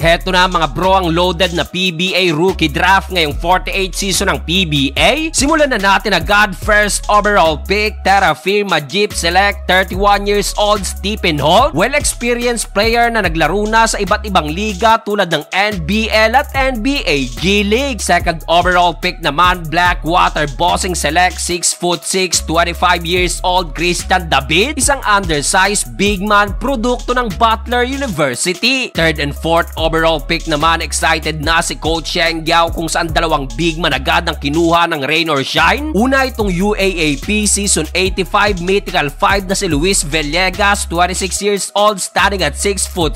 Heto na mga bro ang loaded na PBA rookie draft ngayong 48 season ng PBA. Simulan na natin agad. First overall pick, Terra Firma Jeep Select, 31 years old Stephen Holt. Well-experienced player na naglaro na sa iba't ibang liga tulad ng NBL at NBA G League. Second overall pick naman, Blackwater Bossing Select, 6'6", 25 years old Christian David. Isang undersized big man, produkto ng Butler University. Third and fourth overall pick naman, excited na si Coach Sheng Yao kung saan dalawang big man agad ang kinuha ng rain or shine. Una itong UAAP Season 85 Mythical 5 na si Luis Villegas, 26 years old, standing at 6'7".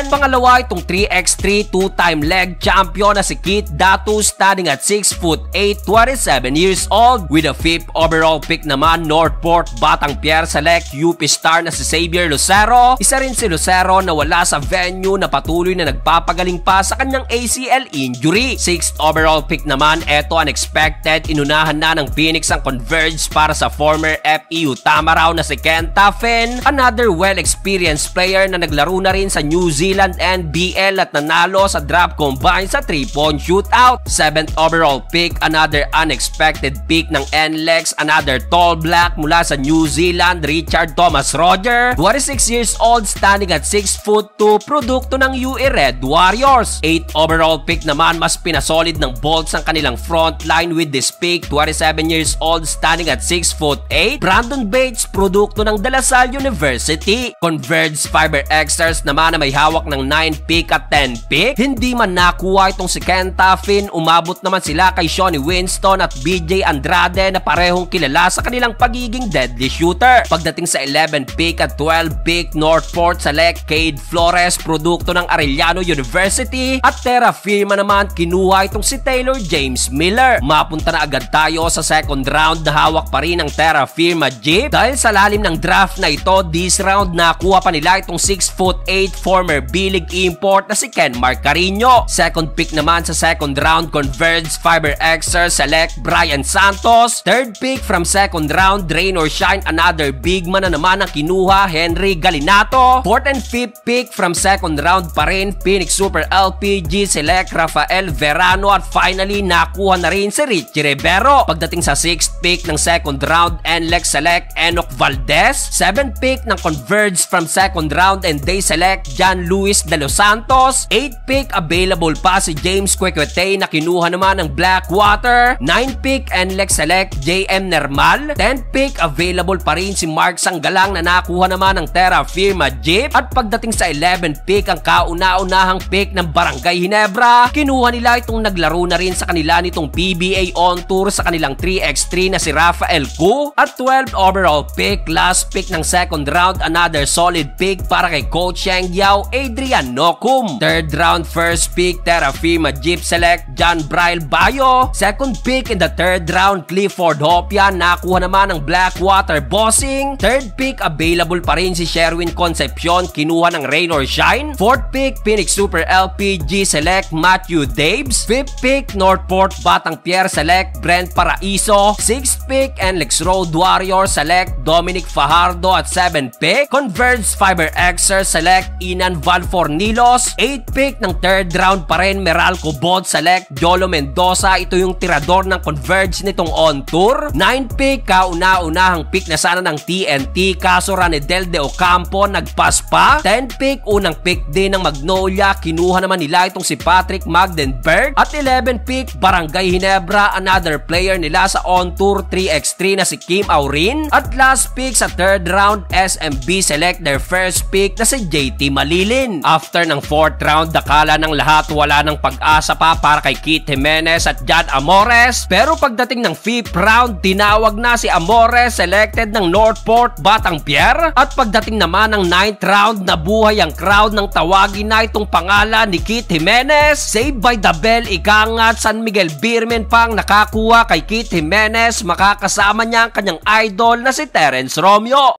Pangalawa itong 3x3 two-time leg champion na si Keith Datu, standing at 6'8", 27 years old. With a fifth overall pick naman, Northport Batang Pier Select UP star na si Xavier Lucero. Isa rin si Lucero na wala sa venue na patuloy na nagpapagaling pa sa kanyang ACL injury. Sixth overall pick naman, eto unexpected, inunahan na ng Phoenix ang Converge para sa former FEU Tamaraw na si Kenta Finn. Another well-experienced player na naglaro na rin sa New Zealand NBL at nanalo sa draft combine sa 3-point shootout. Seventh overall pick, another unexpected pick ng NLEX, another tall black mula sa New Zealand, Richard Thomas Roger, 26 years old, standing at 6'2", produkto ng UE Red Warriors. 8th overall pick naman, mas pinasolid ng Bolts ang kanilang front line with this pick, 27 years old, standing at 6'8", Brandon Bates, produkto ng De La Salle University. Converge Fiber Xers naman na may hawak ng 9 pick at 10 pick. Hindi man nakuha itong si Kenta Finn, umabot naman sila kay Shawnee Winston at BJ Andrade na parehong kilala sa kanilang pagiging deadly shooter. Pagdating sa 11 pick at 12 pick, Northport Select Cade Flores, produkto ng Arellano University. At Terra Firma naman, kinuha itong si Taylor James Miller. Mapunta na agad tayo sa second round na hawak pa rin ng Terra Firma Jeep. Dahil sa lalim ng draft na ito, this round nakuha pa nila itong 6'8" former B-League import na si Ken Marcarino. Second pick naman sa second round, Converge Fiber Xer Select Brian Santos. Third pick from second round, rain or shine, another big man na naman ang kinuha, Henry Galinato. Fourth and fifth pick from second round pa rin, Phoenix Super LPG Select Rafael Verano. At finally, nakuha na rin si Richie Rivero. Pagdating sa sixth pick ng second round, NLEX Select Enoch Valdez. Seventh pick ng Converge from second round, and they select John Luis De Los Santos. Eighth pick, available pa si James Quequete na kinuha naman ng Blackwater. Ninth pick, NLEX Select JM Nermal. 10th pick, available pa rin si Mark Sanggalang na nakuha naman ng Terra Firma Jeep. At pagdating sa 11th pick, ang kauna-unahang pick ng Barangay Ginebra, kinuha nila itong naglaro na rin sa kanila nitong PBA on tour sa kanilang 3x3 na si Rafael Ku. At 12th overall pick, last pick ng second round, another solid pick para kay Coach Sheng Yao, Adrian Nocum. Third round first pick, Terra Firma Jeep Select John Braille Bayo. Second pick in the third round, Clifford Hopia, nakuha naman ng Blackwater Bossing. Third pick, available pa rin si Sherwin Concepcion, kinuha ng Rain or Shine. Fourth pick, Phoenix Super LPG Select Matthew Daves. Fifth pick, Northport Batang Pier Select Brent Paraiso. Sixth pick, NLEX Road Warriors Select Dominic Fajardo. At 7th pick, Converge Fiber Xer Select Inan Valfornilos. 8th pick ng third round pa rin, Meralco Bod Select Jolo Mendoza. Ito yung tirador ng Converge nitong on tour. 9th pick, kauna-unahang pick na sana ng TNT, kaso Ranedel de Ocampo nagpas pa. 10th pick, unang pick din ng Magnolia, kinuha naman nila itong si Patrick Magdenberg. At 11th pick, Barangay Ginebra, another player nila sa on tour 3x3 na si Kim Aurin. At last pick sa third round, SMB Select their first pick na si JT Malilin. After ng fourth round, nakala ng lahat wala ng pag-asa pa para kay Keith Jimenez at Jad Amores. Pero pagdating ng fifth round, tinawag na si Amores, selected ng Northport Batang Pier. At pagdating naman ng 9th round, nabuhay ang crowd ng tawagin na itong pangalan ni Keith Jimenez. Saved by the bell, ikangat San Miguel Beerman pang nakakuha kay Keith Jimenez. Makakasama niya ang kanyang idol na si Terence Romeo.